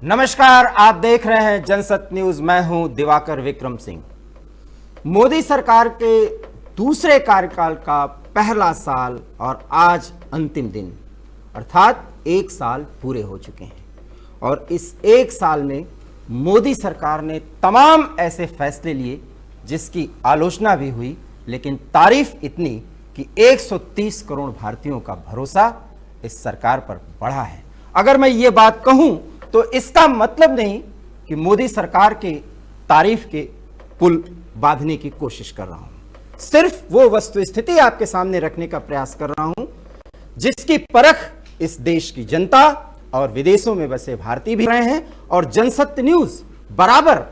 नमस्कार, आप देख रहे हैं जनसत्य न्यूज। मैं हूं दिवाकर विक्रम सिंह। मोदी सरकार के दूसरे कार्यकाल का पहला साल और आज अंतिम दिन, अर्थात एक साल पूरे हो चुके हैं। और इस एक साल में मोदी सरकार ने तमाम ऐसे फैसले लिए जिसकी आलोचना भी हुई, लेकिन तारीफ इतनी कि 130 करोड़ भारतीयों का भरोसा इस सरकार पर बढ़ा है। अगर मैं ये बात कहूं तो इसका मतलब नहीं कि मोदी सरकार के तारीफ के पुल बांधने की कोशिश कर रहा हूं। सिर्फ वो वस्तुस्थिति आपके सामने रखने का प्रयास कर रहा हूं जिसकी परख इस देश की जनता और विदेशों में बसे भारतीय भी रहे हैं, और जनसत्य न्यूज बराबर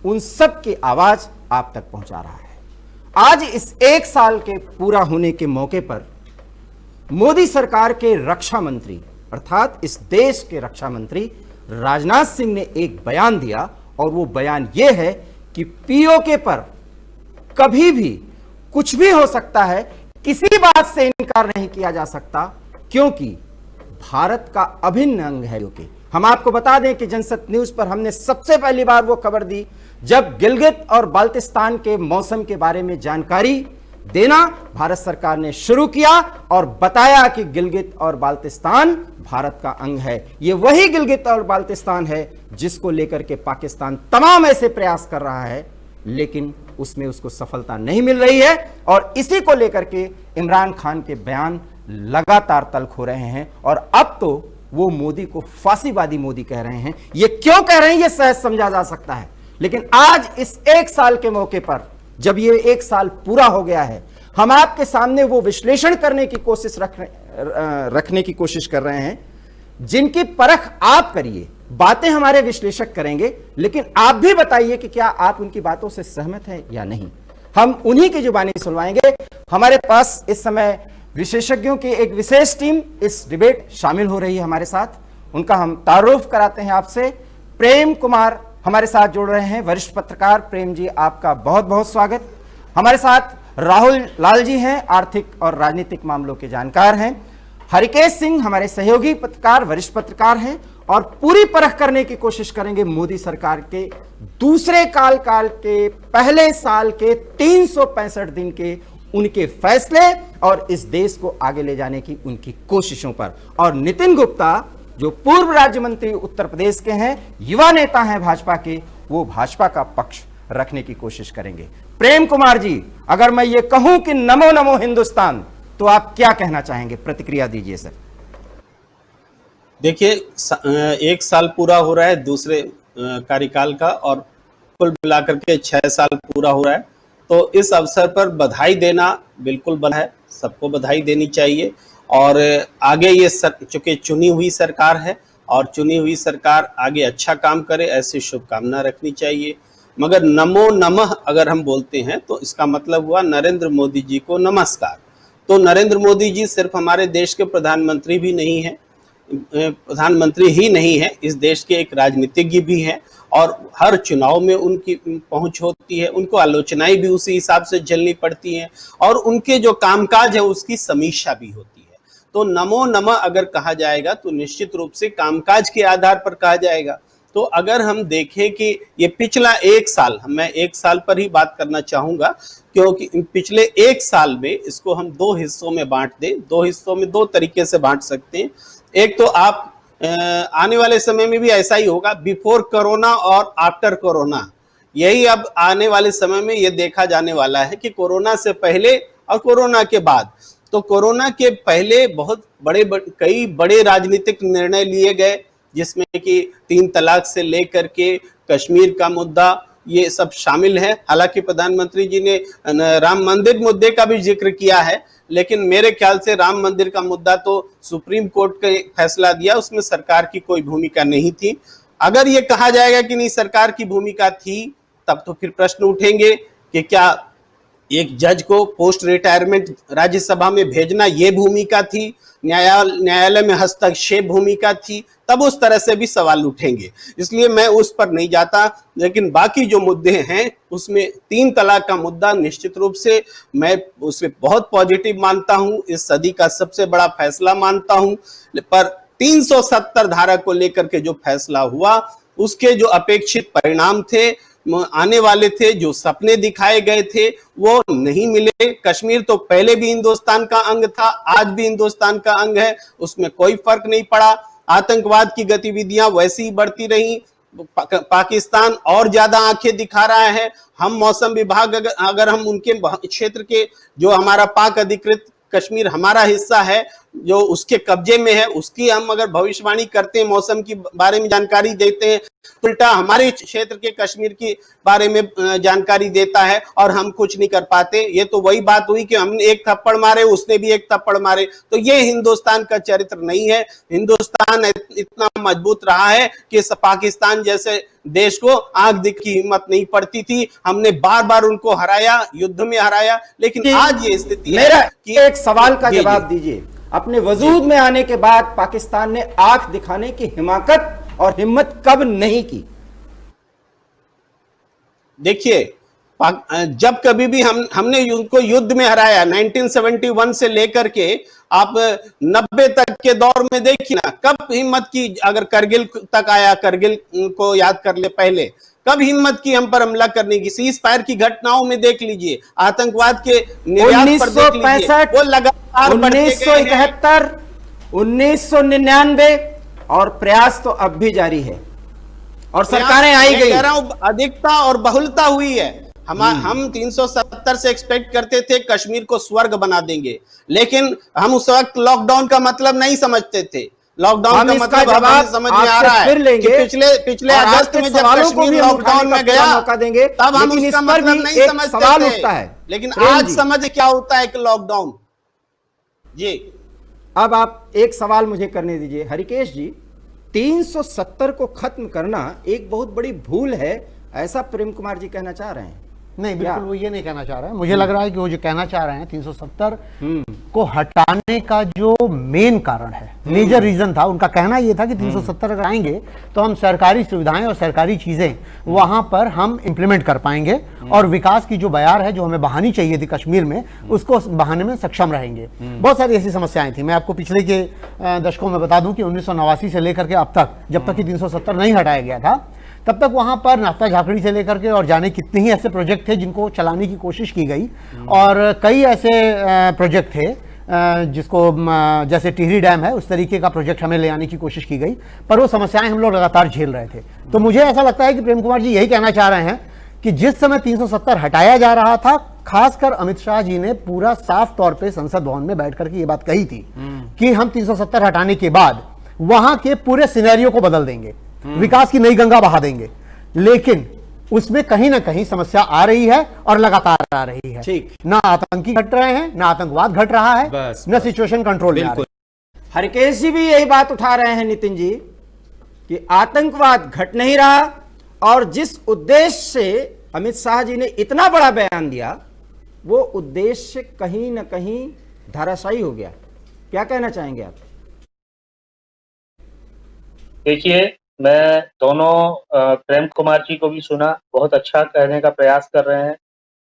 उन सब की आवाज आप तक पहुंचा रहा है। आज इस एक साल के पूरा होने के मौके पर मोदी सरकार के रक्षा मंत्री, अर्थात इस देश के रक्षा मंत्री राजनाथ सिंह ने एक बयान दिया, और वो बयान यह है कि पीओके पर कभी भी कुछ भी हो सकता है, किसी बात से इनकार नहीं किया जा सकता, क्योंकि भारत का अभिन्न अंग है पीओके। हम आपको बता दें कि जनसत्य न्यूज पर हमने सबसे पहली बार वो खबर दी जब गिलगित और बाल्टिस्तान के मौसम के बारे में जानकारी देना भारत सरकार ने शुरू किया और बताया कि गिलगित और बाल्टिस्तान भारत का अंग है। ये वही गिलगित और बाल्टिस्तान है जिसको लेकर के पाकिस्तान तमाम ऐसे प्रयास कर रहा है, लेकिन उसमें उसको सफलता नहीं मिल रही है। और इसी को लेकर के इमरान खान के बयान लगातार तल्ख हो रहे हैं, और अब तो वो मोदी को फांसीवादी मोदी कह रहे हैं। ये क्यों कह रहे हैं ये सहज समझा जा सकता है, लेकिन आज इस एक साल के मौके पर, जब ये एक साल पूरा हो गया है, हम आपके सामने वो विश्लेषण करने की कोशिश रखने की कोशिश कर रहे हैं जिनकी परख आप करिए। बातें हमारे विश्लेषक करेंगे, लेकिन आप भी बताइए कि क्या आप उनकी बातों से सहमत हैं या नहीं। हम उन्हीं की जुबानी सुनवाएंगे। हमारे पास इस समय विशेषज्ञों की एक विशेष टीम इस डिबेट शामिल हो रही है हमारे साथ। उनका हम तारुफ कराते हैं आपसे। प्रेम कुमार हमारे साथ जुड़ रहे हैं, वरिष्ठ पत्रकार। प्रेम जी, आपका बहुत बहुत स्वागत। हमारे साथ राहुल लाल जी हैं, आर्थिक और राजनीतिक मामलों के जानकार हैं। हरिकेश सिंह हमारे सहयोगी पत्रकार, वरिष्ठ पत्रकार हैं, और पूरी परख करने की कोशिश करेंगे मोदी सरकार के दूसरे कार्यकाल के पहले साल के 365 दिन के उनके फैसले और इस देश को आगे ले जाने की उनकी कोशिशों पर। और नितिन गुप्ता जो पूर्व राज्य मंत्री उत्तर प्रदेश के हैं, युवा नेता हैं भाजपा के, वो भाजपा का पक्ष रखने की कोशिश करेंगे। प्रेम कुमार जी, अगर मैं ये कहूं कि नमो नमो हिंदुस्तान, तो आप क्या कहना चाहेंगे? प्रतिक्रिया दीजिए सर। देखिए, एक साल पूरा हो रहा है दूसरे कार्यकाल का, और कुल मिलाकर के 6 साल पूरा हो रहा है। तो इस अवसर पर बधाई देना बिल्कुल बना है, सबको बधाई देनी चाहिए। और आगे ये चूंकि चुनी हुई सरकार है और चुनी हुई सरकार आगे अच्छा काम करे, ऐसी शुभकामना रखनी चाहिए। मगर नमो नमः अगर हम बोलते हैं तो इसका मतलब हुआ नरेंद्र मोदी जी को नमस्कार। तो नरेंद्र मोदी जी सिर्फ हमारे देश के प्रधानमंत्री भी नहीं है, प्रधानमंत्री ही नहीं है, इस देश के एक राजनीतिज्ञ भी हैं, और हर चुनाव में उनकी पहुंच होती है, उनको आलोचनाएं भी उसी हिसाब से झेलनी पड़ती हैं, और उनके जो कामकाज है उसकी समीक्षा भी होती है। तो नमो नमः अगर कहा जाएगा तो निश्चित रूप से कामकाज के आधार पर कहा जाएगा। तो अगर हम देखें कि ये पिछला एक साल, मैं एक साल पर ही बात करना चाहूंगा, क्योंकि पिछले एक साल में इसको हम दो हिस्सों में बांट दें। दो हिस्सों में दो तरीके से बांट सकते हैं। एक तो आप आने वाले समय में भी ऐसा ही होगा, बिफोर कोरोना और आफ्टर कोरोना। यही अब आने वाले समय में ये देखा जाने वाला है कि कोरोना से पहले और कोरोना के बाद। तो कोरोना के पहले बहुत कई बड़े राजनीतिक निर्णय लिए गए, जिसमें कि 3 तलाक से लेकर के कश्मीर का मुद्दा, ये सब शामिल है। हालांकि प्रधानमंत्री जी ने राम मंदिर मुद्दे का भी जिक्र किया है, लेकिन मेरे ख्याल से राम मंदिर का मुद्दा तो सुप्रीम कोर्ट का फैसला दिया, उसमें सरकार की कोई भूमिका नहीं थी। अगर ये कहा जाएगा कि नहीं सरकार की भूमिका थी, तब तो फिर प्रश्न उठेंगे कि क्या एक जज को पोस्ट रिटायरमेंट राज्यसभा में भेजना ये भूमिका थी, न्यायालय में हस्तक्षेप भूमिका थी, तब उस तरह से भी सवाल उठेंगे। इसलिए मैं उस पर नहीं जाता। लेकिन बाकी जो मुद्दे हैं उसमें 3 तलाक का मुद्दा निश्चित रूप से मैं उसे बहुत पॉजिटिव मानता हूं, इस सदी का सबसे बड़ा फैसला मानता हूं। पर 370 धारा को लेकर के जो फैसला हुआ उसके जो अपेक्षित परिणाम थे, आने वाले थे, जो सपने दिखाए गए थे, वो नहीं मिले। कश्मीर तो पहले भी हिंदुस्तान का अंग था, आज भी हिंदुस्तान का अंग है, उसमें कोई फर्क नहीं पड़ा। आतंकवाद की गतिविधियां वैसी ही बढ़ती रही। पाकिस्तान और ज्यादा आंखें दिखा रहा है। हम मौसम विभाग अगर हम उनके क्षेत्र के, जो हमारा पाक अधिकृत कश्मीर हमारा हिस्सा है, जो उसके कब्जे में है, उसकी हम अगर भविष्यवाणी करते हैं, मौसम की बारे में जानकारी देते हैं, उल्टा हमारे क्षेत्र के कश्मीर के बारे में जानकारी देता है और हम कुछ नहीं कर पाते। ये तो वही बात हुई कि हमने एक थप्पड़ मारे, उसने भी एक थप्पड़ मारे। तो ये हिंदुस्तान का चरित्र नहीं है। हिंदुस्तान इतना मजबूत रहा है कि पाकिस्तान जैसे देश को आंख दिख की हिम्मत नहीं पड़ती थी। हमने बार बार उनको हराया, युद्ध में हराया, लेकिन आज ये स्थिति मेरा है कि एक सवाल का जवाब दीजिए। अपने वजूद में आने के बाद पाकिस्तान ने आंख दिखाने की हिमाकत और हिम्मत कब नहीं की? देखिए, जब कभी भी हमने उनको युद्ध में हराया, 1971 से लेकर के आप 90 तक के दौर में देखिए ना, कब हिम्मत की, अगर करगिल तक आया, करगिल को याद कर ले, पहले कब हिम्मत की हम पर हमला करने की? सीज फायर की घटनाओं में देख लीजिए, आतंकवाद के निर्यात पर देख लीजिए, वो लगातार 1971, 1999 और प्रयास तो अब भी जारी है और सरकारें आई गई। कह रहा हूं, अधिकता और बहुलता हुई है। हम 370 से एक्सपेक्ट करते थे कश्मीर को स्वर्ग बना देंगे, लेकिन हम उस वक्त लॉकडाउन का मतलब नहीं समझते थे। लॉकडाउन का मतलब हमें समझ में आ रहा है कि पिछले अगस्त में जब कश्मीर लॉकडाउन में गया, मौका देंगे, तब हम उसका मतलब नहीं समझते थे। लेकिन आज समझ क्या होता है कि लॉकडाउन। जी, अब आप एक सवाल मुझे करने दीजिए हरिकेश जी। 370 को खत्म करना एक बहुत बड़ी भूल है, ऐसा प्रेम कुमार जी कहना चाह रहे हैं? नहीं, बिल्कुल वो ये नहीं कहना चाह रहे हैं। मुझे लग रहा है कि वो जो कहना चाह रहे हैं 370 को हटाने का जो मेन कारण है, मेजर रीजन था, उनका कहना ये था कि 370 अगर आएंगे तो हम सरकारी सुविधाएं और सरकारी चीजें वहां पर हम इंप्लीमेंट कर पाएंगे और विकास की जो बयार है, जो हमें बहानी चाहिए थी कश्मीर में, उसको बहाने में सक्षम रहेंगे। बहुत सारी ऐसी समस्याएं थी। मैं आपको पिछले के दशकों में बता दूं कि 1989 से लेकर के अब तक, जब तक कि 370 नहीं हटाया गया था, तब तक वहां पर नाफ्ता झाकड़ी से लेकर के और जाने कितने ही ऐसे प्रोजेक्ट थे जिनको चलाने की कोशिश की गई, और कई ऐसे प्रोजेक्ट थे जिसको जैसे टिहरी डैम है, उस तरीके का प्रोजेक्ट हमें ले आने की कोशिश की गई, पर वो समस्याएं हम लोग लगातार झेल रहे थे। तो मुझे ऐसा लगता है कि प्रेम कुमार जी यही कहना चाह रहे हैं कि जिस समय 370 हटाया जा रहा था, खासकर अमित शाह जी ने पूरा साफ तौर पर संसद भवन में बैठ करके ये बात कही थी कि हम 370 हटाने के बाद वहां के पूरे सिनेरियो को बदल देंगे, विकास की नई गंगा बहा देंगे। लेकिन उसमें कहीं ना कहीं समस्या आ रही है और लगातार आ रही है। ठीक, ना आतंकी घट रहे हैं, ना आतंकवाद घट रहा है, ना सिचुएशन कंट्रोल में आ रही है। हरिकेश जी भी यही बात उठा रहे हैं नितिन जी कि आतंकवाद घट नहीं रहा, और जिस उद्देश्य से अमित शाह जी ने इतना बड़ा बयान दिया, वो उद्देश्य कहीं ना कहीं धराशायी हो गया। क्या कहना चाहेंगे आप? देखिए, मैं दोनों प्रेम कुमार जी को भी सुना, बहुत अच्छा कहने का प्रयास कर रहे हैं,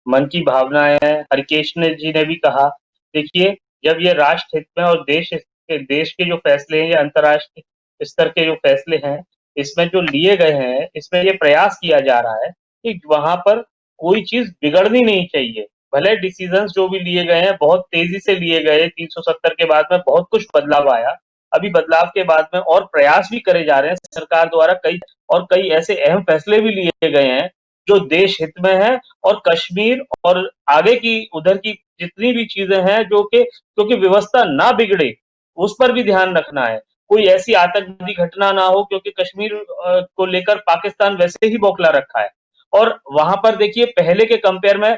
मन की भावनाएं हैं। हरिकेश जी ने भी कहा, देखिए, जब ये राष्ट्र हित में और देश के जो फैसले हैं, या अंतर्राष्ट्रीय स्तर के जो फैसले हैं, इसमें जो लिए गए हैं, इसमें ये प्रयास किया जा रहा है कि वहां पर कोई चीज बिगड़नी नहीं चाहिए। भले डिसीजंस जो भी लिए गए हैं बहुत तेजी से लिए गए, 370 के बाद में बहुत कुछ बदलाव आया, अभी बदलाव के बाद में और प्रयास भी करे जा रहे हैं सरकार द्वारा, कई ऐसे अहम फैसले भी लिए गए हैं जो देश हित में है, और कश्मीर और आगे की उधर की जितनी भी चीजें हैं जो कि क्योंकि व्यवस्था ना बिगड़े, उस पर भी ध्यान रखना है। कोई ऐसी आतंकवादी घटना ना हो, क्योंकि कश्मीर को लेकर पाकिस्तान वैसे ही बौखला रखा है, और वहां पर देखिए पहले के कंपेयर में,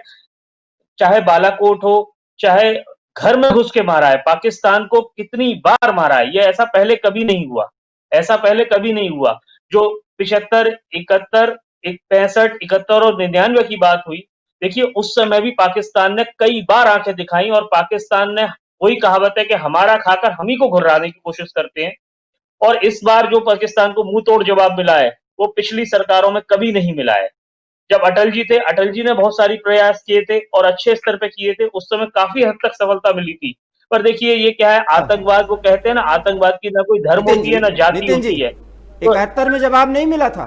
चाहे बालाकोट हो, चाहे घर में घुस के मारा है, पाकिस्तान को कितनी बार मारा है, ये ऐसा पहले कभी नहीं हुआ, ऐसा पहले कभी नहीं हुआ। जो 75, 71, 65, 71 और 99 की बात हुई, देखिए उस समय भी पाकिस्तान ने कई बार आंखें दिखाई, और पाकिस्तान ने, वही कहावत है कि हमारा खाकर हम ही को घुर्राने की कोशिश करते हैं। और इस बार जो पाकिस्तान को मुंह तोड़ जवाब मिला है, वो पिछली सरकारों में कभी नहीं मिला है। जब अटल जी थे, अटल जी ने बहुत सारी प्रयास किए थे और अच्छे स्तर पे किए थे, उस समय काफी हद तक सफलता मिली थी। पर देखिए ये क्या है, आतंकवाद को कहते हैं ना, आतंकवाद की ना कोई धर्म होती है ना जाति होती है। 71 में जवाब नहीं मिला था?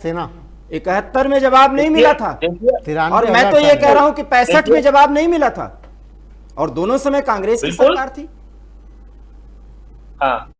सेना 71 में जवाब नहीं मिला था, देखिए, और मैं तो ये कह रहा हूं कि 65 में जवाब नहीं मिला था, और दोनों समय कांग्रेस की बिल्कुल। सरकार थी। हाँ,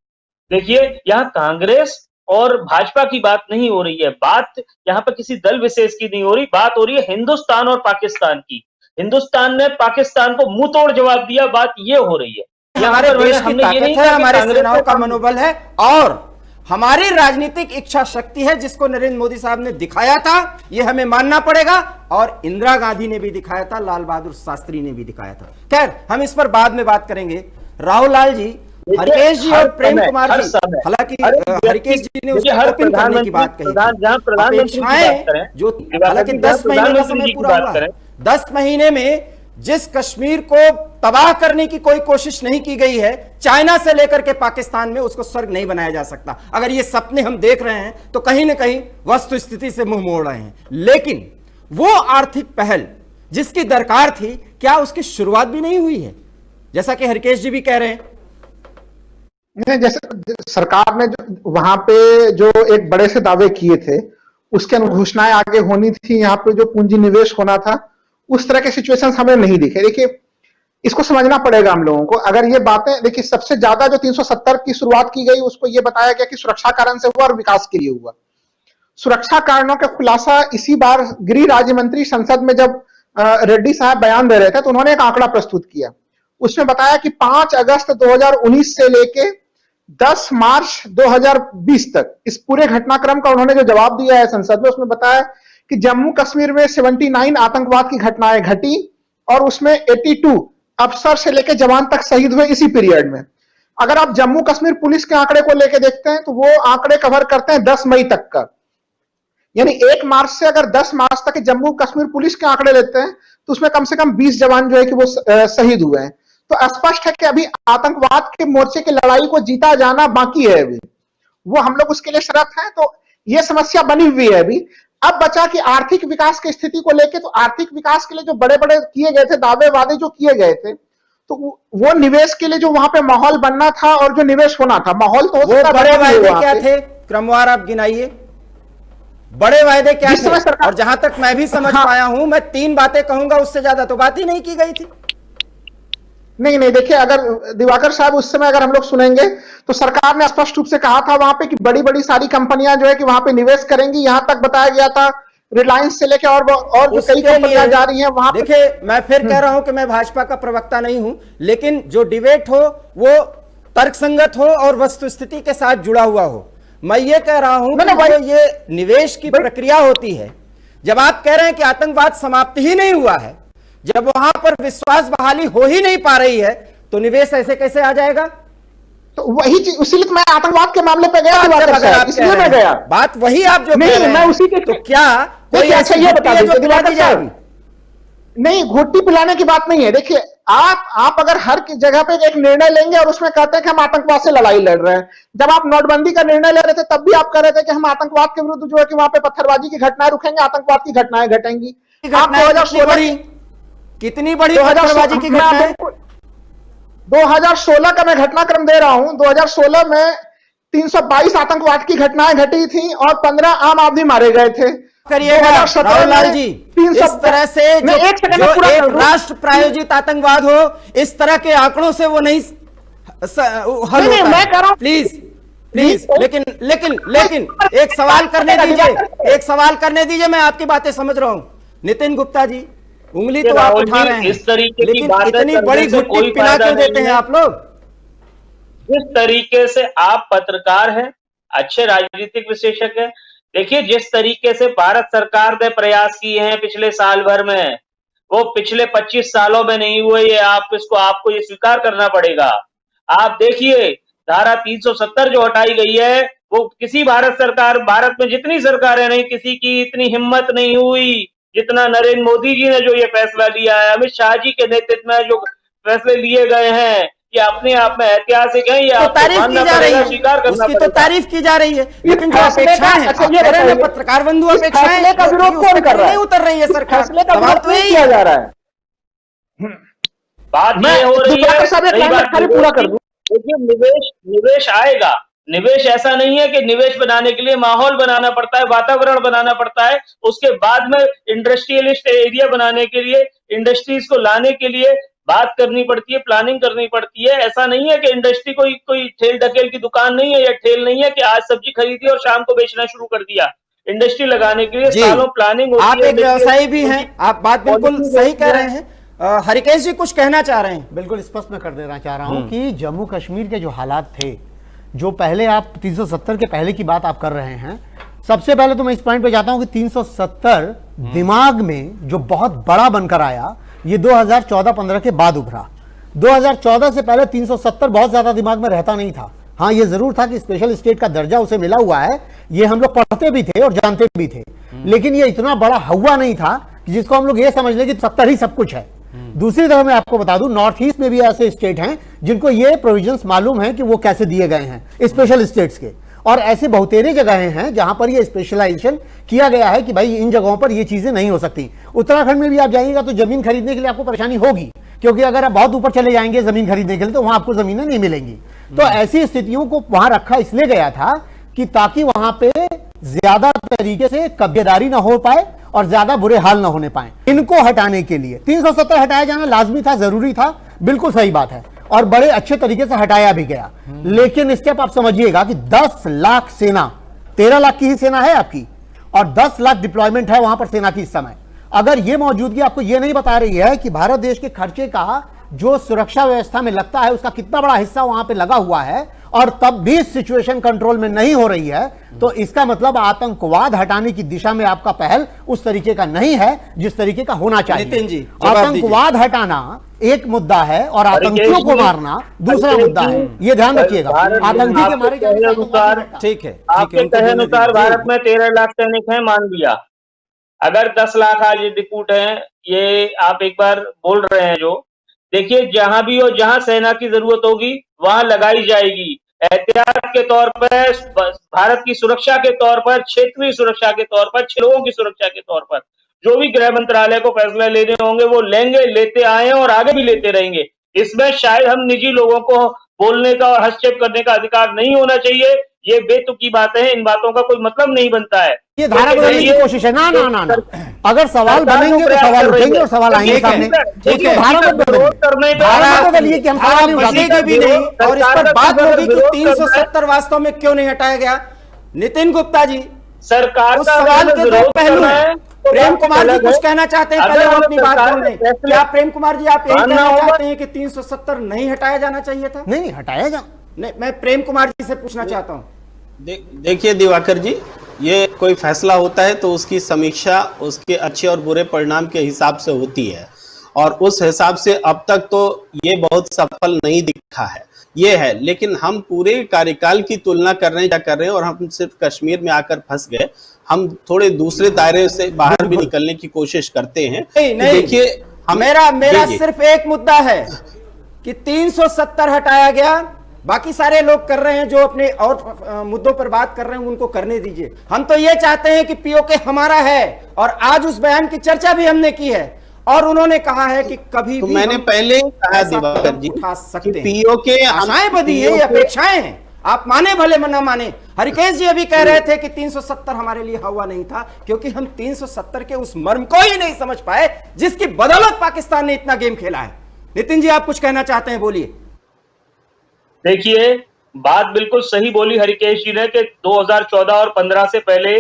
देखिए यहाँ कांग्रेस और भाजपा की बात नहीं हो रही है, बात यहाँ पर किसी दल विशेष की नहीं हो रही, बात हो रही है हिंदुस्तान और पाकिस्तान की। हिंदुस्तान ने पाकिस्तान को मुंह तोड़ जवाब दिया, बात ये हो रही है। हमारे देश की ताकत है, हमारे सेनाओं का मनोबल है, और हमारी राजनीतिक इच्छा शक्ति है, जिसको नरेंद्र मोदी साहब ने दिखाया था, ये हमें मानना पड़ेगा, और इंदिरा गांधी ने भी दिखाया था, लाल बहादुर शास्त्री ने भी दिखाया था। खैर, हम इस पर बाद में बात करेंगे। राहुल लाल जी, हरकेश जी और प्रेम कुमार जी, हालांकि हरकेश जी ने उसको ओपन करने की बात कही, अपेक्षाएं जो, हालांकि 10 महीने का समय पूरा हुआ, 10 महीने में जिस कश्मीर को तबाह करने की कोई कोशिश नहीं की गई है, चाइना से लेकर के पाकिस्तान में, उसको स्वर्ग नहीं बनाया जा सकता। अगर ये सपने हम देख रहे हैं तो कहीं ना कहीं वस्तु स्थिति से मुंह मोड़ रहे हैं। लेकिन वो आर्थिक पहल जिसकी दरकार थी, क्या उसकी शुरुआत भी नहीं हुई है, जैसा कि हरकेश जी भी कह रहे हैं? जैसे सरकार ने वहां पे जो एक बड़े से दावे किए थे, उसके घोषणाएं आगे होनी थी, यहाँ पे जो पूंजी निवेश होना था, उस तरह के सिचुएशंस हमें नहीं दिखे। देखिए, इसको समझना पड़ेगा हम लोगों को। अगर ये बातें, देखिए, सबसे ज्यादा जो 370 की शुरुआत की गई, उसको ये बताया गया कि सुरक्षा कारण से हुआ और विकास के लिए हुआ। सुरक्षा कारणों का खुलासा इसी बार गृह राज्य मंत्री संसद में जब रेड्डी साहब बयान दे रहे थे, तो उन्होंने एक आंकड़ा प्रस्तुत किया। उसमें बताया कि 5 अगस्त 2019 से लेके 10 मार्च 2020 तक इस पूरे घटनाक्रम का उन्होंने जो जवाब दिया है संसद में, उसमें बताया कि जम्मू कश्मीर में 79 आतंकवाद की घटनाएं घटी, और उसमें 82 अफसर से लेकर जवान तक शहीद हुए इसी पीरियड में। अगर आप जम्मू कश्मीर पुलिस के आंकड़े को लेकर देखते हैं, तो वो आंकड़े कवर करते हैं 10 मई तक का, यानी 1 मार्च से अगर 10 मार्च तक जम्मू कश्मीर पुलिस के आंकड़े लेते हैं, तो उसमें कम से कम 20 जवान जो है कि वो शहीद हुए हैं। तो स्पष्ट है कि अभी आतंकवाद के मोर्चे की लड़ाई को जीता जाना बाकी है, अभी वो हम लोग उसके लिए शरत हैं। तो ये समस्या बनी हुई है अभी। अब बचा कि आर्थिक विकास की स्थिति को लेके, तो आर्थिक विकास के लिए जो बड़े बड़े किए गए थे दावे वादे जो किए गए थे, तो वो निवेश के लिए जो वहां पे माहौल बनना था और जो निवेश होना था, माहौल तो वो बड़े वायदे क्या थे? क्रमवार आप गिनाइए, बड़े वायदे क्या थे? और जहां तक मैं भी समझ पाया हूं, मैं 3 बातें कहूंगा, उससे ज्यादा तो बात ही नहीं की गई थी। नहीं, देखिए, अगर दिवाकर साहब उस समय अगर हम लोग सुनेंगे, तो सरकार ने स्पष्ट रूप से कहा था वहां पे कि बड़ी बड़ी सारी कंपनियां जो है कि वहां पे निवेश करेंगी। यहां तक बताया गया था रिलायंस से लेकर और जो कई कंपनियां जा रही हैं वहां पे। देखिए, मैं फिर कह रहा हूं कि मैं भाजपा का प्रवक्ता नहीं हूं, लेकिन जो डिबेट हो वो तर्कसंगत हो और वस्तुस्थिति के साथ जुड़ा हुआ हो। मैं ये कह रहा हूं कि ये निवेश की प्रक्रिया होती है, जब आप कह रहे हैं कि आतंकवाद समाप्त ही नहीं हुआ है, जब वहां पर विश्वास बहाली हो ही नहीं पा रही है, तो निवेश ऐसे कैसे आ जाएगा? तो वही चीज, इसीलिए मैं आतंकवाद के मामले पे गया, इसलिए मैं गया। बात वही आप जो नहीं, मैं उसी के, तो क्या कोई अच्छा ये बता दीजिए दिलाती जाएगी? नहीं, घोटी पिलाने की बात नहीं है। देखिए, आप अगर हर जगह पे एक निर्णय लेंगे और उसमें कहते हैं कि हम आतंकवाद से लड़ाई लड़ रहे हैं, जब आप नोटबंदी का निर्णय ले रहे थे तब भी आप कह रहे थे कि हम आतंकवाद के विरुद्ध जो है कि वहां पे पत्थरबाजी की घटनाएं रुकेंगे, आतंकवाद की घटनाएं घटेंगी। कितनी बड़ी पत्थरबाजी की घटनाएं? 2016 का मैं घटनाक्रम दे रहा हूं। 2016 में 322 आतंकवाद की घटनाएं घटी थी और 15 आम आदमी मारे गए थे। करिएगा राहुल लाल जी, इस तरह से जो एक राष्ट्र प्रायोजित आतंकवाद हो, इस तरह के आंकड़ों से वो नहीं हल होता है। प्लीज, लेकिन एक सवाल करने दीजिए, मैं आपकी बातें समझ रहा हूं। नितिन गुप्ता जी, उंगली तो आप उठा रहे हैं, इस तरीके लेकिन इतनी बड़ी घुट्टी पिला क्यों देते हैं आप लोग? जिस तरीके से आप पत्रकार हैं, अच्छे राजनीतिक विशेषज्ञ हैं, देखिए जिस तरीके से भारत सरकार ने प्रयास किए हैं पिछले साल भर में, वो पिछले 25 सालों में नहीं हुए। ये आपको ये स्वीकार करना पड़ेगा। आप देखिए, धारा 370 जो हटाई गई है, वो किसी भारत में जितनी सरकारें नहीं, किसी की इतनी हिम्मत नहीं हुई जितना नरेंद्र मोदी जी ने जो ये फैसला लिया है, अमित शाह जी के नेतृत्व में जो फैसले लिए गए हैं, ये अपने आप में ऐतिहासिक है। ये तो तारीफ की जा रही है, उसकी तो तारीफ की जा रही है, लेकिन जो अपेक्षाएं हैं, पत्रकार बंधु अपेक्षाएं का विरोध कौन कर रहा है? नहीं उतर रही है सरकार, सवाल तो यही किया जा रहा है। बात ये हो रही है, पूरा कर दूं, देखिए निवेश आएगा, निवेश ऐसा नहीं है कि निवेश बनाने के लिए माहौल बनाना पड़ता है, वातावरण बनाना पड़ता है, उसके बाद में इंडस्ट्रियलिस्ट एरिया बनाने के लिए, इंडस्ट्रीज को लाने के लिए बात करनी पड़ती है, प्लानिंग करनी पड़ती है। ऐसा नहीं है कि इंडस्ट्री कोई ठेल ढकेल की दुकान नहीं है या ठेल नहीं है कि आज सब्जी खरीदी और शाम को बेचना शुरू कर दिया। इंडस्ट्री लगाने के लिए जी, सालों प्लानिंग होती आप है। एक व्यवसायी भी हैं, आप बात बिल्कुल सही कह रहे हैं। हरिकेश जी कुछ कहना चाह रहे हैं। बिल्कुल स्पष्ट मैं कर देना चाह रहा हूं कि जम्मू कश्मीर के जो हालात थे, जो पहले आप 370 के पहले की बात आप कर रहे हैं, सबसे पहले तो मैं इस पॉइंट पे जाता हूं कि 370 दिमाग में जो बहुत बड़ा बनकर आया, ये 2014-15 के बाद उभरा। 2014 से पहले 370 बहुत ज्यादा दिमाग में रहता नहीं था। हाँ, ये जरूर था कि स्पेशल स्टेट का दर्जा उसे मिला हुआ है, ये हम लोग पढ़ते भी थे और जानते भी थे, लेकिन ये इतना बड़ा हवा नहीं था कि जिसको हम लोग ये समझ लें कि 70 ही सब कुछ है। दूसरी तरफ मैं आपको बता दूं, नॉर्थ ईस्ट में भी ऐसे स्टेट हैं जिनको ये प्रोविजंस मालूम है कि वो कैसे दिए गए हैं स्पेशल स्टेट्स के, और ऐसे बहुतेरे जगहें हैं जहां पर ये स्पेशलाइजेशन किया गया है कि भाई इन जगहों पर ये चीजें नहीं हो सकती। उत्तराखंड में भी आप जाइएगा तो जमीन खरीदने के लिए आपको परेशानी होगी, क्योंकि अगर आप बहुत ऊपर चले जाएंगे जमीन खरीदने के लिए तो वहां आपको जमीनें नहीं मिलेंगी। तो ऐसी स्थितियों को वहां रखा इसलिए गया था कि ताकि वहां पे ज्यादा तरीके से कब्जेदारी ना हो पाए और ज्यादा बुरे हाल ना होने पाए। इनको हटाने के लिए 370 हटाया जाना लाजमी था, जरूरी था, बिल्कुल सही बात है, और बड़े अच्छे तरीके से हटाया भी गया। लेकिन स्टेप आप समझिएगा कि 10 लाख सेना, 13 लाख की ही सेना है आपकी, और 10 लाख डिप्लॉयमेंट है वहां पर सेना की इस समय। अगर ये मौजूदगी आपको ये नहीं बता रही है कि भारत देश के खर्चे का जो सुरक्षा व्यवस्था में लगता है उसका कितना बड़ा हिस्सा वहां पे लगा हुआ है, और तब भी सिचुएशन कंट्रोल में नहीं हो रही है, तो इसका मतलब आतंकवाद हटाने की दिशा में आपका पहल उस तरीके का नहीं है जिस तरीके का होना चाहिए। नितिन जी, जवाब आतंकवाद हटाना एक मुद्दा है और आतंकियों को मारना दूसरा मुद्दा है, ये ध्यान रखिएगा। आतंकी के मारे जाने से आतंकवाद नहीं हटता। ठीक है, आपके कहे अनुसार भारत में 13 लाख सैनिक हैं, मान लिया। अगर 10 लाख आज रिक्रूट हैं, ये आप एक बार बोल रहे हैं, जो देखिए जहां भी हो, जहां सेना की जरूरत होगी वहां लगाई जाएगी। एहतियात के तौर पर, भारत की सुरक्षा के तौर पर, क्षेत्रीय सुरक्षा के तौर पर, लोगों की सुरक्षा के तौर पर जो भी गृह मंत्रालय को फैसला लेने होंगे वो लेंगे, लेते आए और आगे भी लेते रहेंगे। इसमें शायद हम निजी लोगों को बोलने का और हस्तक्षेप करने का अधिकार नहीं होना चाहिए। ये बेतुकी बातें हैं, इन बातों का कोई मतलब नहीं बनता है। ये धारा बदलने की कोशिश है। ना ना ना ना, अगर सवाल बनेंगे तो सवाल उठेंगे और सवाल आएंगे सामने। धारा मत बदलिए, धारा बदलिए कि हम सवाल नहीं उठाते भी नहीं, और इस पर बात होगी कि 370 वास्तव में क्यों नहीं हटाया गया। नितिन गुप्ता जी, सरकार उस का सवाल के दो पहलू हैं। तो प्रेम कुमार जी कुछ कहना चाहते हैं, पहले वो अपनी बात बोल लें। क्या प्रेम कुमार जी आप यही कहना चाहते हैं कि 370 नहीं हटाया जाना चाहिए था? नहीं हटाया जा, नहीं, मैं प्रेम कुमार जी से पूछना चाहता हूं। देखिए दिवाकर जी, ये कोई फैसला होता है तो उसकी समीक्षा उसके अच्छे और बुरे परिणाम के हिसाब से होती है, और उस हिसाब से अब तक तो ये बहुत सफल नहीं दिखा है, ये है। लेकिन हम पूरे कार्यकाल की तुलना कर रहे हैं और हम सिर्फ कश्मीर में आकर फंस गए। हम थोड़े दूसरे दायरे से बाहर भी निकलने की कोशिश करते हैं। नहीं, देखिए मेरा सिर्फ एक मुद्दा है कि 370 हटाया गया, बाकी सारे लोग कर रहे हैं जो अपने और मुद्दों पर बात कर रहे हैं उनको करने दीजिए। हम तो ये चाहते हैं कि पीओके हमारा है, और आज उस बयान की चर्चा भी हमने की है, और उन्होंने कहा है कि कभी तो भी मैंने पहले कहा दिवाकर जी उठा सकते हैं। पीओके आशाएं बदी है, ये अपेक्षाएं हैं, आप माने भले ना माने। हरिकेश जी अभी कह रहे थे कि 370 हमारे लिए हवा नहीं था, क्योंकि हम 370 के उस मर्म को ही नहीं समझ पाए जिसकी बदौलत पाकिस्तान ने इतना गेम खेला है। नितिन जी आप कुछ कहना चाहते हैं, बोलिए। देखिए, बात बिल्कुल सही बोली हरिकेश जी ने कि 2014 और 15 से पहले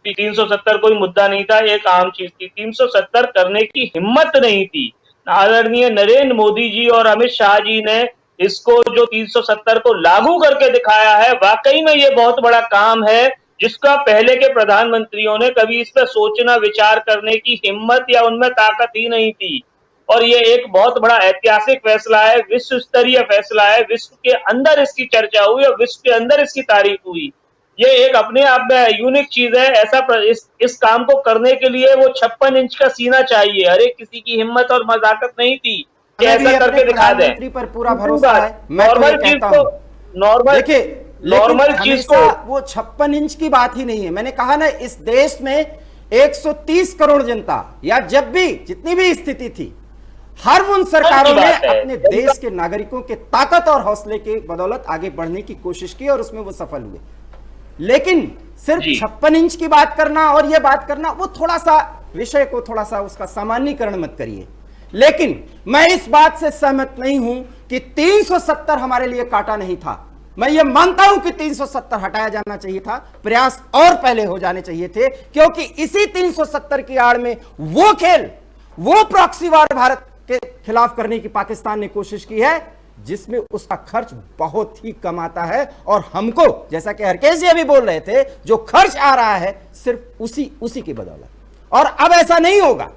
370 कोई मुद्दा नहीं था, एक आम चीज थी। 370 करने की हिम्मत नहीं थी। आदरणीय नरेंद्र मोदी जी और अमित शाह जी ने इसको जो 370 को लागू करके दिखाया है, वाकई में ये बहुत बड़ा काम है, जिसका पहले के प्रधानमंत्रियों ने कभी इस पर सोचना विचार करने की हिम्मत या उनमें ताकत ही नहीं थी। और ये एक बहुत बड़ा ऐतिहासिक फैसला है, विश्व स्तरीय फैसला है। विश्व के अंदर इसकी चर्चा हुई और विश्व के अंदर इसकी तारीफ हुई। ये एक अपने आप में यूनिक चीज है। ऐसा इस काम को करने के लिए वो 56 इंच का सीना चाहिए, हर एक किसी की हिम्मत और मजाकत नहीं थी कि ऐसा करके दिखा दें। पर पूरा भरोसा है। नॉर्मल चीज को नॉर्मल नॉर्मल चीज को वो 56 इंच की बात ही नहीं है। मैंने कहा ना, इस देश में 130 करोड़ जनता, या जब भी जितनी भी स्थिति थी, हर उन सरकारों ने बात है। अपने देश के नागरिकों के ताकत और हौसले के बदौलत आगे बढ़ने की कोशिश की और उसमें वो सफल हुए। लेकिन सिर्फ जी। 56 इंच की बात करना और ये बात करना, वो थोड़ा सा विषय को थोड़ा सा उसका सामान्यीकरण मत करिए। लेकिन मैं इस बात से सहमत नहीं हूं कि 370 हमारे लिए काटा नहीं था। मैं ये मानता हूं कि 370 हटाया जाना चाहिए था, प्रयास और पहले हो जाने चाहिए थे, क्योंकि इसी 370 की आड़ में वो खेल, वो प्रॉक्सी वार भारत के खिलाफ करने की पाकिस्तान ने कोशिश की है, जिसमें उसका खर्च बहुत ही कम आता है। और हमको, जैसा कि हरकेश जी अभी बोल रहे थे, जो खर्च आ रहा है सिर्फ उसी की बदौलत। और अब ऐसा नहीं होगा,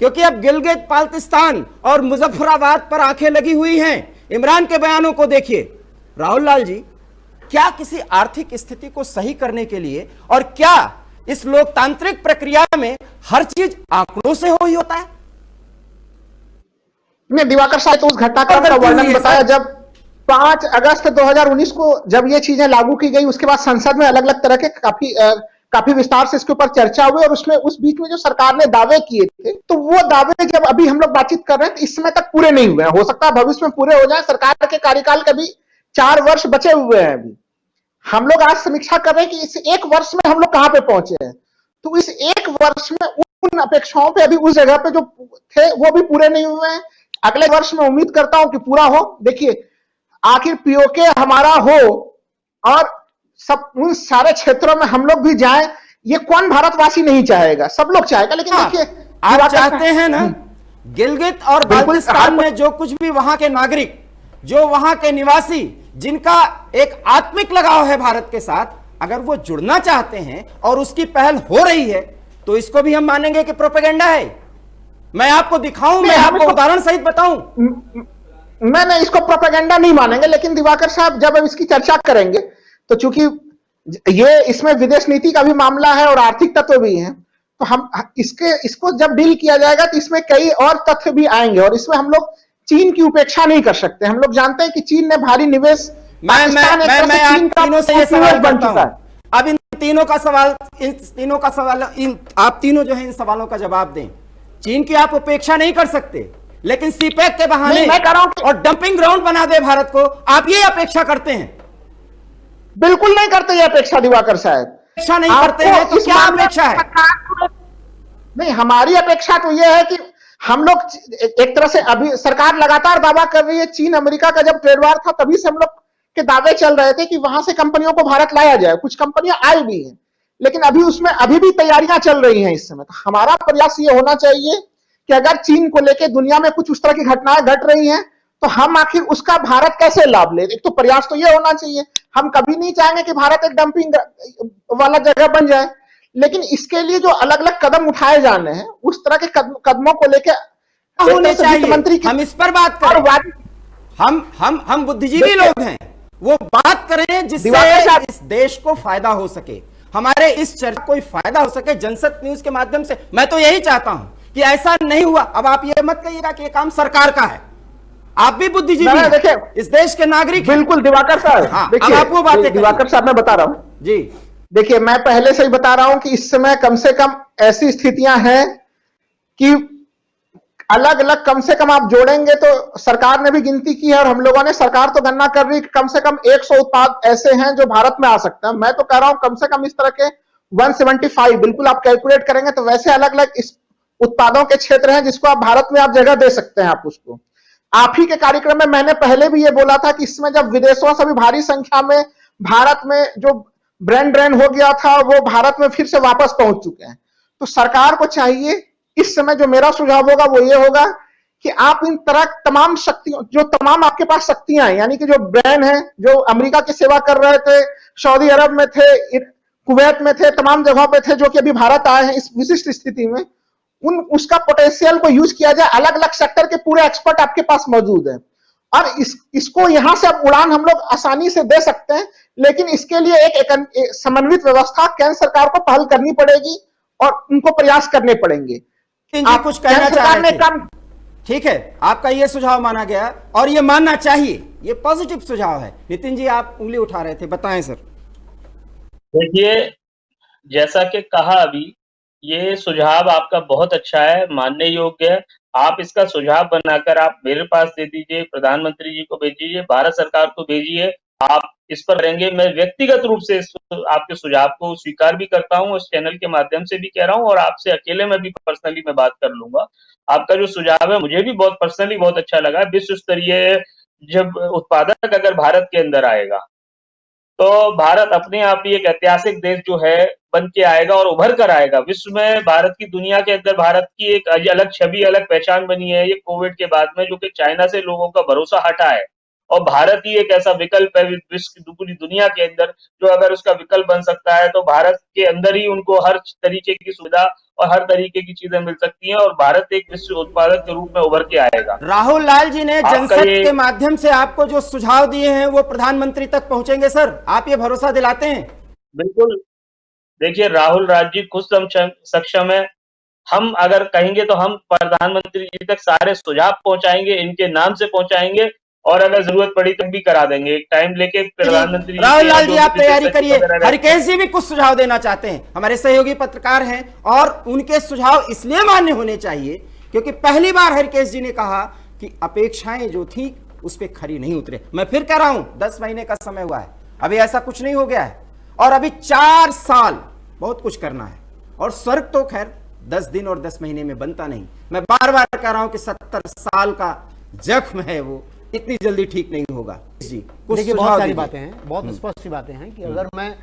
क्योंकि अब गिलगित बाल्टिस्तान और मुजफ्फराबाद पर आंखें लगी हुई हैं। इमरान के बयानों को देखिए। राहुल लाल जी, क्या किसी आर्थिक स्थिति को सही करने के लिए और क्या इस लोकतांत्रिक प्रक्रिया में हर चीज आंकड़ों से हो ही होता है? ने दिवाकर साहब तो उस घटनाक्रम का वर्णन बताया जब 5 अगस्त 2019 को जब ये चीजें लागू की गई, उसके बाद संसद में अलग अलग तरह के काफी विस्तार से इसके ऊपर चर्चा हुई। और उसमें उस बीच में जो सरकार ने दावे किए थे, तो वो दावे जब अभी हम लोग बातचीत कर रहे हैं तो इस समय तक पूरे नहीं हुए हैं। हो सकता है भविष्य में पूरे हो जाए। सरकार के कार्यकाल के भी 4 वर्ष बचे हुए हैं। अभी हम लोग आज समीक्षा कर रहे हैं कि इस 1 वर्ष में हम लोग कहां पे पहुंचे हैं। तो इस 1 वर्ष में उन अपेक्षाओं पे अभी उस जगह पे जो थे वो भी पूरे नहीं हुए हैं। अगले वर्ष में उम्मीद करता हूं कि पूरा हो। देखिए, आखिर पीओके हमारा हो और सब उन सारे क्षेत्रों में हम लोग भी जाएं, ये कौन भारतवासी नहीं चाहेगा? सब लोग चाहेगा। लेकिन देखिए, आप चाहते हैं ना, गिलगित और बिल्कुल, बाल्टिस्तान में जो कुछ भी वहां के नागरिक, जो वहां के निवासी, जिनका एक आत्मिक लगाव है भारत के साथ, अगर वो जुड़ना चाहते हैं और उसकी पहल हो रही है, तो इसको भी हम मानेंगे कि प्रोपेगेंडा है। मैं आपको दिखाऊं, मैं आपको उदाहरण सहित बताऊं। मैं इसको प्रोपेगेंडा नहीं मानेंगे। लेकिन दिवाकर साहब, जब हम इसकी चर्चा करेंगे तो चूंकि ये इसमें विदेश नीति का भी मामला है और आर्थिक तत्व भी है, तो हम इसको जब डील किया जाएगा तो इसमें कई और तथ्य भी आएंगे। और इसमें हम लोग चीन की उपेक्षा नहीं कर सकते। हम लोग जानते हैं कि चीन ने भारी निवेश, मैं आप तीनों से ये सवाल करता हूं। अब इन तीनों का सवाल आप तीनों जो है इन सवालों का जवाब दें। चीन की आप उपेक्षा नहीं कर सकते, लेकिन सीपैक के बहाने और डंपिंग ग्राउंड बना दे भारत को, आप ये अपेक्षा करते हैं? बिल्कुल नहीं करते ये अपेक्षा दिवाकर साहब। अपेक्षा नहीं करते हैं तो क्या अपेक्षा है? नहीं, हमारी अपेक्षा तो यह है कि हम लोग एक तरह से, अभी सरकार लगातार दावा कर रही है, चीन अमेरिका का जब ट्रेड वार था तभी से हम लोग के दावे चल रहे थे कि वहां से कंपनियों को भारत लाया जाए। कुछ कंपनियां आई भी हैं, लेकिन अभी उसमें अभी भी तैयारियां चल रही हैं इस समय। तो हमारा प्रयास ये होना चाहिए कि अगर चीन को लेकर दुनिया में कुछ उस तरह की घटनाएं घट रही हैं, तो हम आखिर उसका भारत कैसे लाभ ले। एक तो प्रयास तो ये होना चाहिए। हम कभी नहीं चाहेंगे कि भारत एक डंपिंग वाला जगह बन जाए, लेकिन इसके लिए जो अलग अलग कदम उठाए जाने हैं, उस तरह के कदमों को लेकर होने चाहिए। मंत्री हम इस पर बात करें। हम बुद्धिजीवी लोग हैं, वो बात करें जिससे इस देश को फायदा हो सके, हमारे इस चर्चा को फायदा हो सके जनसत न्यूज के माध्यम से। मैं तो यही चाहता हूं कि ऐसा नहीं हुआ। अब आप ये मत कहिएगा कि ये काम सरकार का है, आप भी बुद्धिजीवी हैं, देखिए इस देश के नागरिक। बिल्कुल दिवाकर साहब, हाँ, अब आप वो बातें दिवाकर साहब मैं बता रहा हूं जी। देखिए, मैं पहले से ही बता रहा हूं कि इस समय कम से कम ऐसी स्थितियां हैं कि अलग अलग, कम से कम आप जोड़ेंगे तो सरकार ने भी गिनती की है और हम लोगों ने, सरकार तो गणना कर रही है कि कम से कम 100 उत्पाद ऐसे हैं जो भारत में आ सकते हैं। मैं तो कह रहा हूं कम से कम इस तरह के 175, बिल्कुल आप कैलकुलेट करेंगे तो वैसे अलग अलग इस उत्पादों के क्षेत्र हैं जिसको आप भारत में आप जगह दे सकते हैं। आप उसको, आप ही के कार्यक्रम में मैंने पहले भी ये बोला था कि इसमें जब विदेशों से भी भारी संख्या में भारत में जो ब्रांड ड्रेन हो गया था, वो भारत में फिर से वापस पहुंच चुके हैं। तो सरकार को चाहिए, इस समय जो मेरा सुझाव होगा वो ये होगा कि आप इन तरह तमाम शक्तियों, जो तमाम आपके पास शक्तियां हैं, यानी कि जो ब्रांड हैं, जो अमेरिका की सेवा कर रहे थे, सऊदी अरब में थे, कुवैत में थे, तमाम जगहों पे थे, जो कि अभी भारत आए हैं इस विशिष्ट स्थिति में, उसका पोटेंशियल को यूज किया जाए। अलग अलग सेक्टर के पूरे एक्सपर्ट आपके पास मौजूद हैं और इसको यहां से अब उड़ान हम लोग आसानी से दे सकते हैं। लेकिन इसके लिए एक समन्वित व्यवस्था केंद्र सरकार को पहल करनी पड़ेगी और उनको प्रयास करने पड़ेंगे। आप कुछ कहना चाह रहे थे? ठीक है, आपका ये सुझाव माना गया और ये मानना चाहिए, ये पॉजिटिव सुझाव है। नितिन जी, आप उंगली उठा रहे थे, बताएं सर। देखिए, जैसा कि कहा अभी ये सुझाव आपका बहुत अच्छा है, मानने योग्य है। आप इसका सुझाव बनाकर आप मेरे पास दे दीजिए, प्रधानमंत्री जी को भेजिए, भारत सरकार को भेजिए। आप इस पर रहेंगे। मैं व्यक्तिगत रूप से आपके सुझाव को स्वीकार भी करता हूँ, इस चैनल के माध्यम से भी कह रहा हूँ, और आपसे अकेले में भी पर्सनली मैं बात कर लूंगा। आपका जो सुझाव है मुझे भी बहुत पर्सनली बहुत अच्छा लगा। विश्व स्तरीय जब उत्पादक अगर भारत के अंदर आएगा, तो भारत अपने आप ही एक ऐतिहासिक देश जो है बन के आएगा और उभर कर आएगा। विश्व में भारत की, दुनिया के अंदर भारत की एक अलग छवि, अलग पहचान बनी है ये कोविड के बाद में, जो कि चाइना से लोगों का भरोसा हटा है। और भारत ही एक ऐसा विकल्प है विश्व की पूरी दुनिया के अंदर, जो अगर उसका विकल्प बन सकता है तो भारत के अंदर ही उनको हर तरीके की सुविधा और हर तरीके की चीजें मिल सकती हैं, और भारत एक विश्व उत्पादक के रूप में उभर के आएगा। राहुल लाल जी ने आपका जनसत ये- के माध्यम से आपको जो सुझाव दिए हैं वो प्रधानमंत्री तक पहुंचेंगे सर, आप ये भरोसा दिलाते हैं? बिल्कुल। देखिए, राहुल राज जी खुद सक्षम है। हम अगर कहेंगे तो हम प्रधानमंत्री जी तक सारे सुझाव पहुंचाएंगे, इनके नाम से पहुंचाएंगे, और अगर जरूरत पड़ी तो भी करा देंगे। एक टाइम लेके प्रधानमंत्री राहुल लाल जी, आप तैयारी सचिव करिए। वगैरह रहते हैं। हरिकेश जी भी कुछ सुझाव देना चाहते हैं, हमारे सहयोगी पत्रकार हैं, और उनके सुझाव इसलिए मान्य होने चाहिए क्योंकि पहली बार हरिकेश जी ने कहा कि अपेक्षाएं जो थी उस पर खरी नहीं उतरे। मैं फिर कह रहा हूं, 10 महीने का समय हुआ है, अभी ऐसा कुछ नहीं हो गया है, और अभी 4 साल बहुत कुछ करना है। और स्वर्ग तो खैर 10 दिन और 10 महीने में बनता नहीं। मैं बार बार कह रहा हूं कि 70 साल का जख्म है, वो इतनी जल्दी ठीक नहीं होगा। जी, कुछ देखिए, सुझाव बहुत सारी दीजिए। बातें हैं, बहुत स्पष्ट सी बातें हैं कि अगर मैं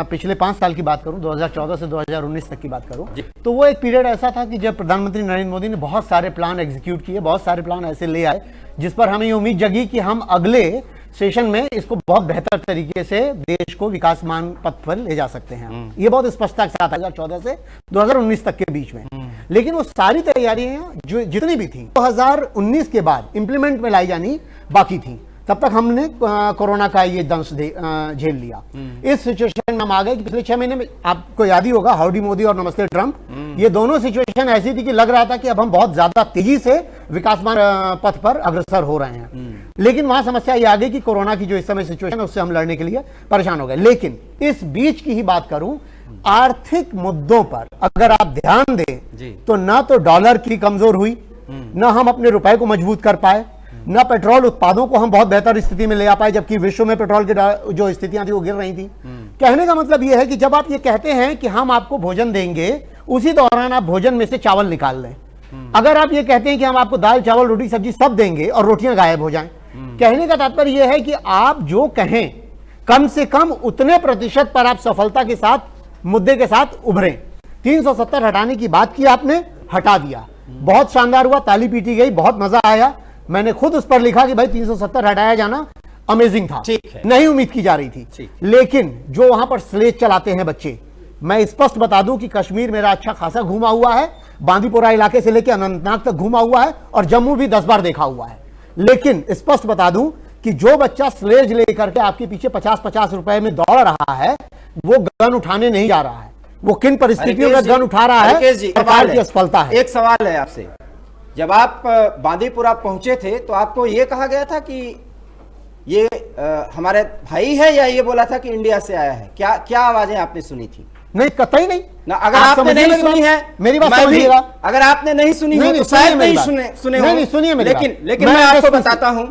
पिछले 5 साल की बात करूं, 2014 से 2019 तक की बात करूं, तो वो एक पीरियड ऐसा था कि जब प्रधानमंत्री नरेंद्र मोदी ने बहुत सारे प्लान एग्जीक्यूट किए, बहुत सारे प्लान ऐसे ले आए जिस पर हमें ये उम्मीद जगी कि हम अगले सेशन में इसको बहुत बेहतर तरीके से देश को विकासमान पथ पर ले जा सकते हैं। ये बहुत स्पष्टता के साथ 2014 से 2019 तक के बीच में। लेकिन वो सारी तैयारियां जो जितनी भी थी 2019 के बाद इंप्लीमेंट में लाई जानी बाकी थी। तब तक हमने कोरोना का ये दंश झेल लिया। इस सिचुएशन में हम आ गए कि पिछले 6 महीने में, आपको याद ही होगा, हाउडी मोदी और नमस्ते ट्रंप, ये दोनों सिचुएशन ऐसी थी कि लग रहा था कि अब हम बहुत ज्यादा तेजी से विकासमान पथ पर अग्रसर हो रहे हैं। लेकिन वहां समस्या ये आ गई कि कोरोना की जो इस समय सिचुएशन है उससे हम लड़ने के लिए परेशान हो गए। लेकिन इस बीच की ही बात करूं, आर्थिक मुद्दों पर अगर आप ध्यान दें तो ना तो डॉलर की कमजोर हुई, ना हम अपने रुपए को मजबूत कर पाए, ना पेट्रोल उत्पादों को हम बहुत बेहतर स्थिति में ले आ पाए, जबकि विश्व में पेट्रोल की जो स्थितियां थी वो गिर रही थी। कहने का मतलब यह है कि जब आप ये कहते हैं कि हम आपको भोजन देंगे, उसी दौरान आप भोजन में से चावल निकाल लें। अगर आप ये कहते हैं कि हम आपको दाल चावल रोटी सब्जी सब देंगे और रोटियां गायब हो जाएं, कहने का तात्पर्य यह है कि आप जो कहें कम से कम उतने प्रतिशत पर आप सफलता के साथ, मुद्दे के साथ उभरे। 370 हटाने की बात की आपने, हटा दिया, बहुत शानदार हुआ, ताली पीटी गई, बहुत मजा आया। मैंने खुद उस पर लिखा कि भाई 370 हटाया जाना अमेजिंग था, नहीं उम्मीद की जा रही थी। लेकिन जो वहां पर स्लेज चलाते हैं बच्चे, मैं स्पष्ट बता दूं कि कश्मीर मेरा अच्छा खासा घूमा हुआ है, बांदीपोरा इलाके से लेकर अनंतनाग तक घूमा हुआ है, और जम्मू भी 10 बार देखा हुआ है। लेकिन स्पष्ट बता दूं कि जो बच्चा स्लेज लेकर के आपके पीछे 50-50 रुपए में दौड़ रहा है, वो गन उठाने नहीं जा रहा है। वो किन परिस्थितियों में गन उठा रहा है, सरकार की असफलता है। एक सवाल है आपसे, जब आप बांदीपुरा पहुंचे थे तो आपको यह कहा गया था कि ये हमारे भाई है, या ये बोला था कि इंडिया से आया है? क्या क्या आवाजें आपने सुनी थी? नहीं, कतई नहीं ना। अगर आपने नहीं सुनी है, मेरी बात मैं भी, समझिएगा। अगर आपने नहीं सुनी हो तो शायद नहीं सुने हो। नहीं, सुनिए मेरी बात। लेकिन मैं आपको बताता हूं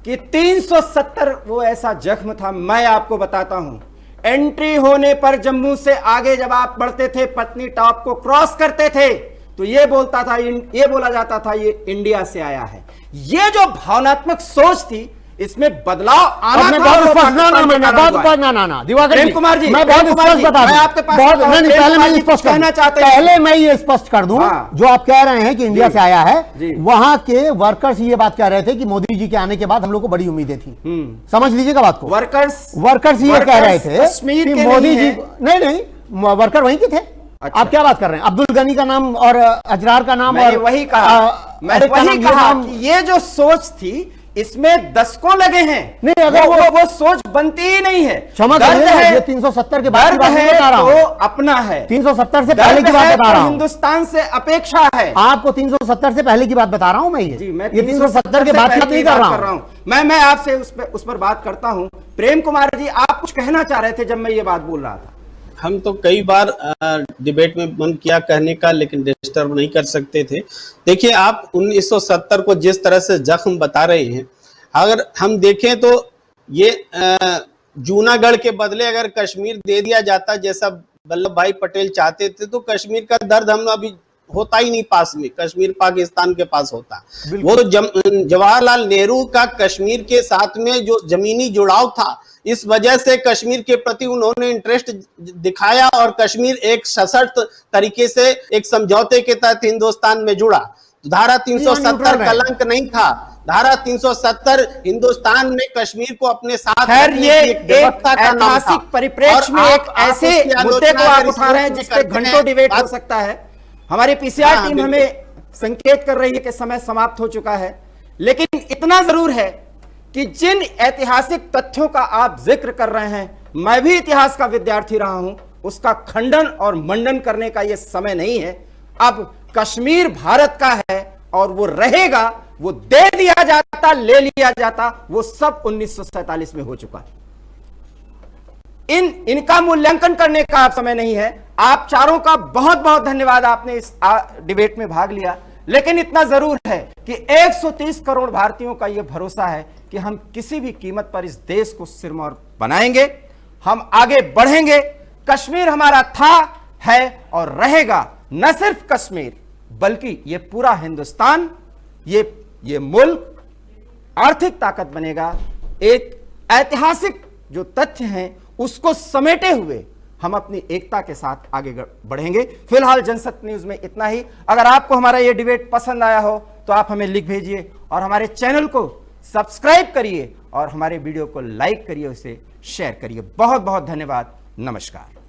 कि 370 वो ऐसा जख्म था। मैं आपको बताता हूं, एंट्री होने पर जम्मू से आगे जब आप बढ़ते थे, पत्नी टॉप को क्रॉस करते थे, तो ये बोला जाता था ये इंडिया से आया है। ये जो भावनात्मक सोच थी, इसमें बदलाव आना था। प्रेम कुमार जी, मैं बहुत स्पष्ट बता दूं, आपके पास पहले मैं ये स्पष्ट कर दूं, जो आप कह रहे हैं कि इंडिया से आया है, वहां के वर्कर्स ये बात कह रहे थे कि मोदी जी के आने के बाद हम लोग को बड़ी उम्मीदें थी। समझ लीजिएगा बात को। वर्कर्स ये कह रहे थे कि मोदी जी, नहीं, वर्कर वहीं के थे। अच्छा। आप क्या बात कर रहे हैं? अब्दुल गनी का नाम और अजरार का नाम, मैंने वही कहा कि ये जो सोच थी इसमें दशकों लगे हैं। नहीं, अगर वो सोच बनती ही नहीं है। क्षमा करिए, ये 370 के बाद की बात बता रहा हूं, अपना है। 370 से पहले की बात बता रहा हूं। हिंदुस्तान से अपेक्षा है। आपको 370 से पहले की बात बता रहा हूं मैं। ये 370 के बाद की बात नहीं कर रहा हूं। मैं आपसे उस पर बात करता हूं। प्रेम कुमार जी, आप कुछ कहना चाह रहे थे जब मैं ये बात बोल रहा था। हम तो कई बार डिबेट में मन किया कहने का, लेकिन डिस्टर्ब नहीं कर सकते थे। देखिए, आप 1970 को जिस तरह से जख्म बता रहे हैं, अगर हम देखें तो ये जूनागढ़ के बदले अगर कश्मीर दे दिया जाता जैसा वल्लभ भाई पटेल चाहते थे, तो कश्मीर का दर्द हम अभी होता ही नहीं पास में, कश्मीर पाकिस्तान के पास होता। वो तो जवाहरलाल नेहरू का कश्मीर के साथ में जो जमीनी जुड़ाव था, इस वजह से कश्मीर के प्रति उन्होंने इंटरेस्ट दिखाया और कश्मीर एक सशर्त तरीके से एक समझौते के तहत हिंदुस्तान में जुड़ा। धारा 370 कलंक नहीं था, धारा 370 हिंदुस्तान ने कश्मीर को अपने साथ, खैर ये एक ऐतिहासिक परिप्रेक्ष्य में एक ऐसे मुद्दे को आप उठा रहे हैं जिस पे घंटों डिबेट हो सकता है। हमारी पीसीआर टीम हमें संकेत कर रही है कि समय समाप्त हो चुका है, लेकिन इतना जरूर है कि जिन ऐतिहासिक तथ्यों का आप जिक्र कर रहे हैं, मैं भी इतिहास का विद्यार्थी रहा हूं, उसका खंडन और मंडन करने का यह समय नहीं है। अब कश्मीर भारत का है और वो रहेगा, वो दे दिया जाता, ले लिया जाता, वो सब 1947 में हो चुका। इनका मूल्यांकन करने का आप समय नहीं है। आप चारों का बहुत बहुत धन्यवाद, आपने इस डिबेट में भाग लिया। लेकिन इतना जरूर है कि 130 करोड़ भारतीयों का यह भरोसा है कि हम किसी भी कीमत पर इस देश को सिरमौर बनाएंगे, हम आगे बढ़ेंगे। कश्मीर हमारा था, है और रहेगा। न सिर्फ कश्मीर बल्कि यह पूरा हिंदुस्तान, ये मुल्क आर्थिक ताकत बनेगा। एक ऐतिहासिक जो तथ्य हैं उसको समेटे हुए हम अपनी एकता के साथ आगे बढ़ेंगे। फिलहाल जनसत्य न्यूज में इतना ही। अगर आपको हमारा यह डिबेट पसंद आया हो तो आप हमें लिख भेजिए और हमारे चैनल को सब्सक्राइब करिए और हमारे वीडियो को लाइक करिए, उसे शेयर करिए। बहुत बहुत धन्यवाद। नमस्कार।